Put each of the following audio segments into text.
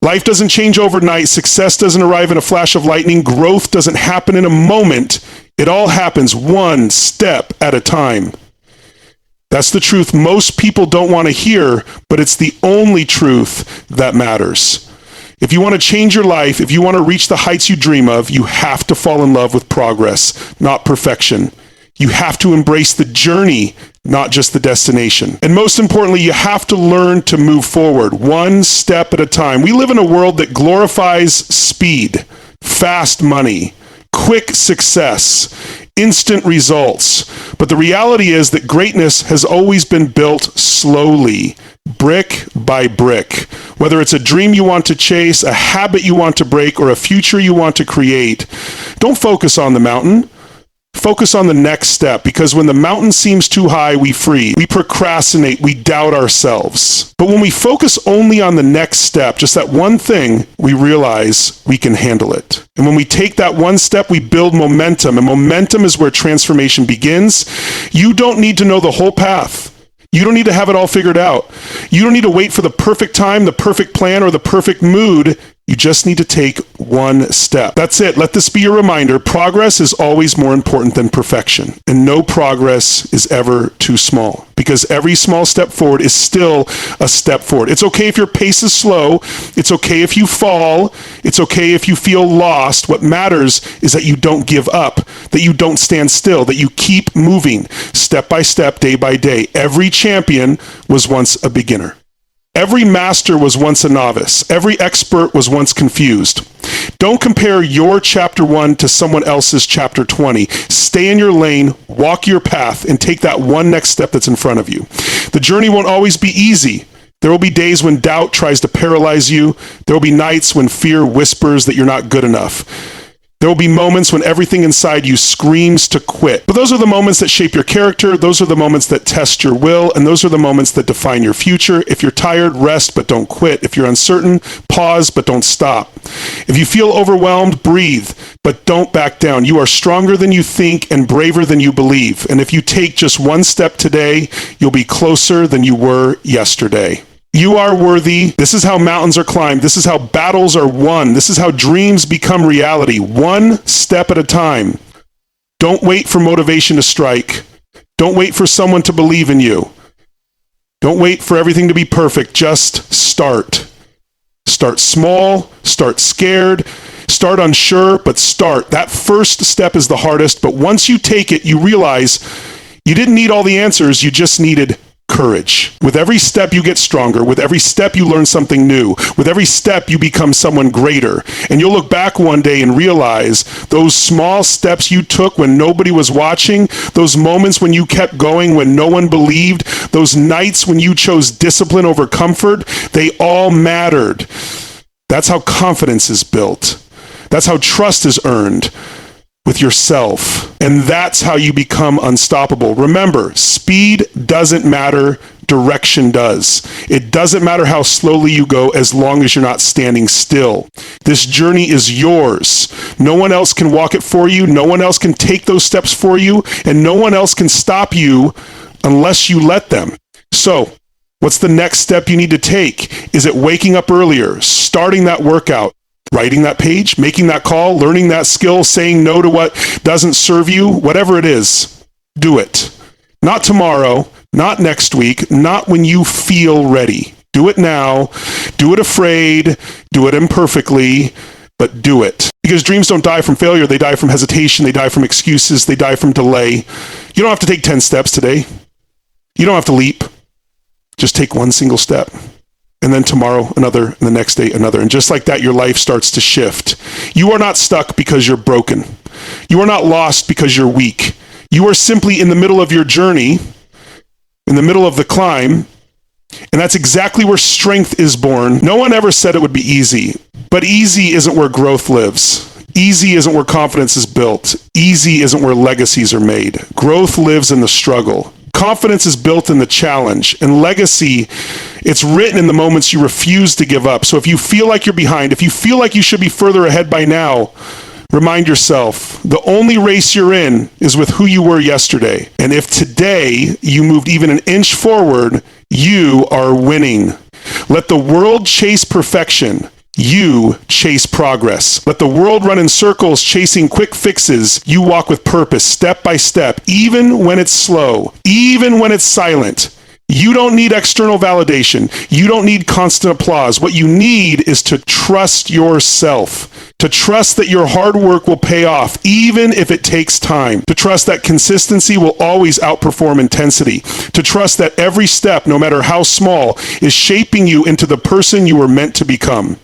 Life doesn't change overnight. Success doesn't arrive in a flash of lightning. Growth doesn't happen in a moment. It all happens one step at a time. That's the truth most people don't want to hear, but it's the only truth that matters. If you want to change your life, if you want to reach the heights you dream of, you have to fall in love with progress, not perfection. You have to embrace the journey, not just the destination. And most importantly, you have to learn to move forward, one step at a time. We live in a world that glorifies speed, fast money, quick success, instant results. But the reality is that greatness has always been built slowly, brick by brick. Whether it's a dream you want to chase, a habit you want to break, or a future you want to create, don't focus on the mountain. Focus on the next step, because when the mountain seems too high, we freeze. We procrastinate. We doubt ourselves. But when we focus only on the next step, just that one thing, we realize we can handle it. And when we take that one step, we build momentum. And momentum is where transformation begins. You don't need to know the whole path. You don't need to have it all figured out. You don't need to wait for the perfect time, the perfect plan, or the perfect mood. You just need to take one step. That's it. Let this be your reminder. Progress is always more important than perfection. And no progress is ever too small, because every small step forward is still a step forward. It's okay if your pace is slow. It's okay if you fall. It's okay if you feel lost. What matters is that you don't give up, that you don't stand still, that you keep moving step by step, day by day. Every champion was once a beginner. Every master was once a novice. Every expert was once confused. Don't compare your chapter 1 to someone else's chapter 20. Stay in your lane, walk your path, and take that one next step that's in front of you. The journey won't always be easy. There will be days when doubt tries to paralyze you. There will be nights when fear whispers that you're not good enough. There will be moments when everything inside you screams to quit. But those are the moments that shape your character. Those are the moments that test your will. And those are the moments that define your future. If you're tired, rest, but don't quit. If you're uncertain, pause, but don't stop. If you feel overwhelmed, breathe, but don't back down. You are stronger than you think and braver than you believe. And if you take just one step today, you'll be closer than you were yesterday. You are worthy. This is how mountains are climbed. This is how battles are won. This is how dreams become reality, one step at a time. Don't wait for motivation to strike. Don't wait for someone to believe in you. Don't wait for everything to be perfect. Just start. Start small, start scared, start unsure, but start. That first step is the hardest, but once you take it, you realize you didn't need all the answers, you just needed courage. With every step you get stronger. With every step you learn something new. With every step you become someone greater. And you'll look back one day and realize those small steps you took when nobody was watching, those moments when you kept going when no one believed, those nights when you chose discipline over comfort, they all mattered. That's how confidence is built. That's how trust is earned with yourself. And that's how you become unstoppable. Remember, speed doesn't matter, direction does. It doesn't matter how slowly you go as long as you're not standing still. This journey is yours. No one else can walk it for you. No one else can take those steps for you. And no one else can stop you unless you let them. So, what's the next step you need to take? Is it waking up earlier, starting that workout, writing that page, making that call, learning that skill, saying no to what doesn't serve you? Whatever it is, do it. Not tomorrow, not next week, not when you feel ready. Do it now. Do it afraid. Do it imperfectly, but do it. Because dreams don't die from failure. They die from hesitation. They die from excuses. They die from delay. You don't have to take 10 steps today. You don't have to leap. Just take one single step. And then tomorrow, another, and the next day, another. And just like that, your life starts to shift. You are not stuck because you're broken. You are not lost because you're weak. You are simply in the middle of your journey, in the middle of the climb, and that's exactly where strength is born. No one ever said it would be easy, but easy isn't where growth lives. Easy isn't where confidence is built. Easy isn't where legacies are made. Growth lives in the struggle. Confidence is built in the challenge, and legacy, it's written in the moments you refuse to give up. So if you feel like you're behind, if you feel like you should be further ahead by now, remind yourself, the only race you're in is with who you were yesterday. And if today you moved even an inch forward, you are winning. Let the world chase perfection. You chase progress. Let the world run in circles chasing quick fixes. You walk with purpose, step by step, even when it's slow, even when it's silent. You don't need external validation. You don't need constant applause. What you need is to trust yourself, to trust that your hard work will pay off, even if it takes time, to trust that consistency will always outperform intensity, to trust that every step, no matter how small, is shaping you into the person you were meant to become.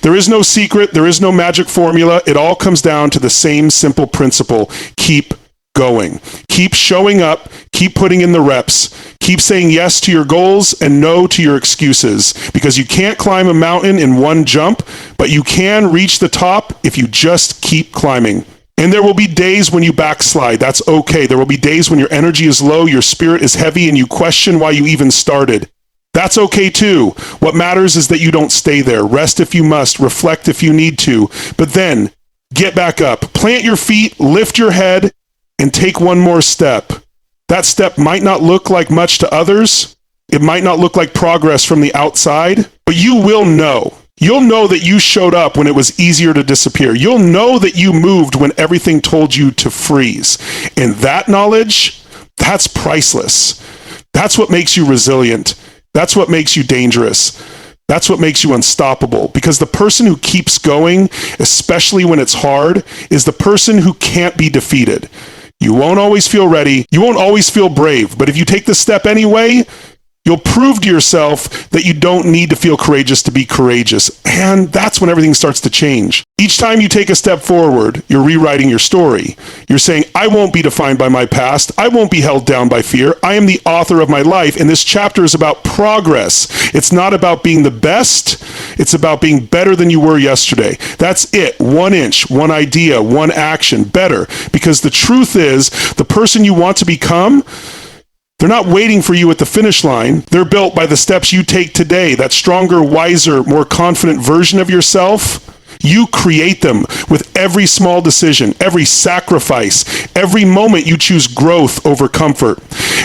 There is no secret. There is no magic formula. It all comes down to the same simple principle. Keep going. Keep showing up. Keep putting in the reps. Keep saying yes to your goals and no to your excuses, because you can't climb a mountain in one jump, but you can reach the top if you just keep climbing. And there will be days when you backslide. That's okay. There will be days when your energy is low, your spirit is heavy, and you question why you even started. That's okay too. What matters is that you don't stay there. Rest if you must, reflect if you need to, but then get back up, plant your feet, lift your head, and take one more step. That step might not look like much to others. It might not look like progress from the outside, but you will know. You'll know that you showed up when it was easier to disappear. You'll know that you moved when everything told you to freeze. And that knowledge, that's priceless. That's what makes you resilient. That's what makes you dangerous. That's what makes you unstoppable. Because the person who keeps going, especially when it's hard, is the person who can't be defeated. You won't always feel ready. You won't always feel brave. But if you take the step anyway, you'll prove to yourself that you don't need to feel courageous to be courageous. And that's when everything starts to change. Each time you take a step forward, you're rewriting your story. You're saying, I won't be defined by my past. I won't be held down by fear. I am the author of my life. And this chapter is about progress. It's not about being the best. It's about being better than you were yesterday. That's it. 1 inch, one idea, one action, better. Because the truth is, the person you want to become, they're not waiting for you at the finish line. They're built by the steps you take today. That stronger, wiser, more confident version of yourself, you create them with every small decision, every sacrifice, every moment you choose growth over comfort.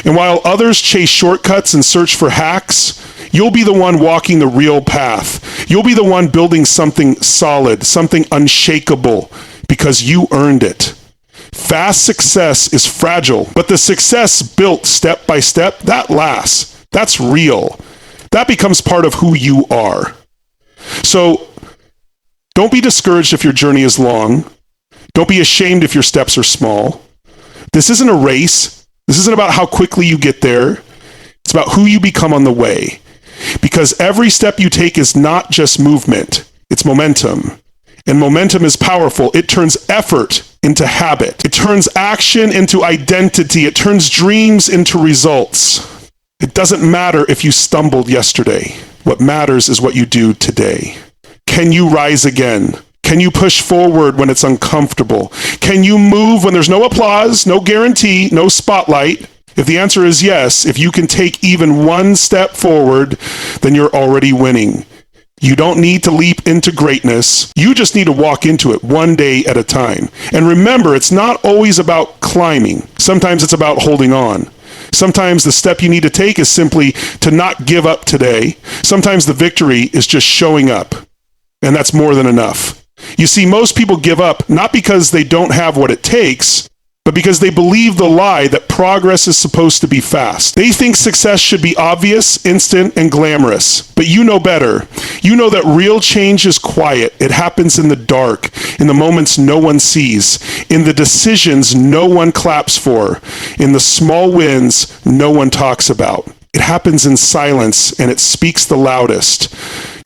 And while others chase shortcuts and search for hacks, you'll be the one walking the real path. You'll be the one building something solid, something unshakable, because you earned it. Fast success is fragile, but the success built step by step, that lasts. That's real. That becomes part of who you are. So don't be discouraged if your journey is long. Don't be ashamed if your steps are small. This isn't a race. This isn't about how quickly you get there. It's about who you become on the way. Because every step you take is not just movement, it's momentum. And momentum is powerful. It turns effort into habit. It turns action into identity. It turns dreams into results. It doesn't matter if you stumbled yesterday. What matters is what you do today. Can you rise again? Can you push forward when it's uncomfortable? Can you move when there's no applause, no guarantee, no spotlight? If the answer is yes, if you can take even one step forward, then you're already winning. You don't need to leap into greatness. You just need to walk into it one day at a time. And remember, it's not always about climbing. Sometimes it's about holding on. Sometimes the step you need to take is simply to not give up today. Sometimes the victory is just showing up. And that's more than enough. You see, most people give up not because they don't have what it takes, but because they believe the lie that progress is supposed to be fast. They think success should be obvious, instant, and glamorous. But you know better. You know that real change is quiet. It happens in the dark, in the moments no one sees, in the decisions no one claps for, in the small wins no one talks about. It happens in silence, and it speaks the loudest.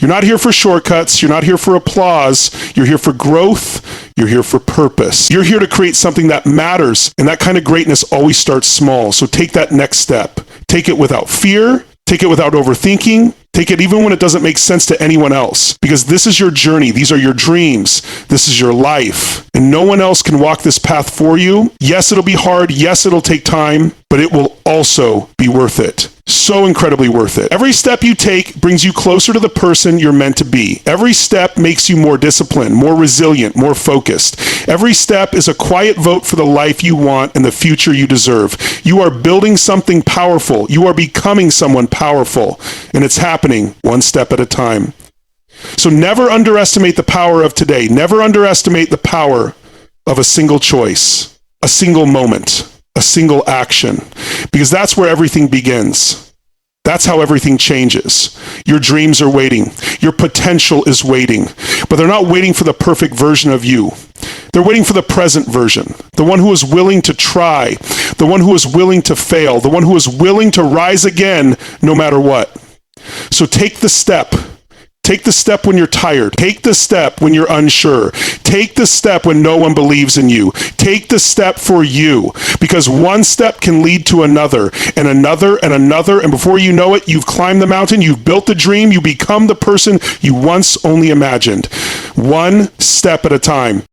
You're not here for shortcuts. You're not here for applause. You're here for growth. You're here for purpose. You're here to create something that matters, and that kind of greatness always starts small. So take that next step. Take it without fear. Take it without overthinking. Take it even when it doesn't make sense to anyone else, because this is your journey. These are your dreams. This is your life, and no one else can walk this path for you. Yes, it'll be hard. Yes, it'll take time, but it will also be worth it. So incredibly worth it. Every step you take brings you closer to the person you're meant to be. Every step makes you more disciplined, more resilient, more focused. Every step is a quiet vote for the life you want and the future you deserve. You are building something powerful. You are becoming someone powerful, and it's happening one step at a time. So never underestimate the power of today. Never underestimate the power of a single choice, a single moment, a single action, because that's where everything begins. That's how everything changes. Your dreams are waiting. Your potential is waiting. But they're not waiting for the perfect version of you. They're waiting for the present version, the one who is willing to try, the one who is willing to fail, the one who is willing to rise again no matter what. So take the step. Take the step when you're tired. Take the step when you're unsure. Take the step when no one believes in you. Take the step for you, because one step can lead to another and another and another. And before you know it, you've climbed the mountain, you've built the dream, you become the person you once only imagined. One step at a time.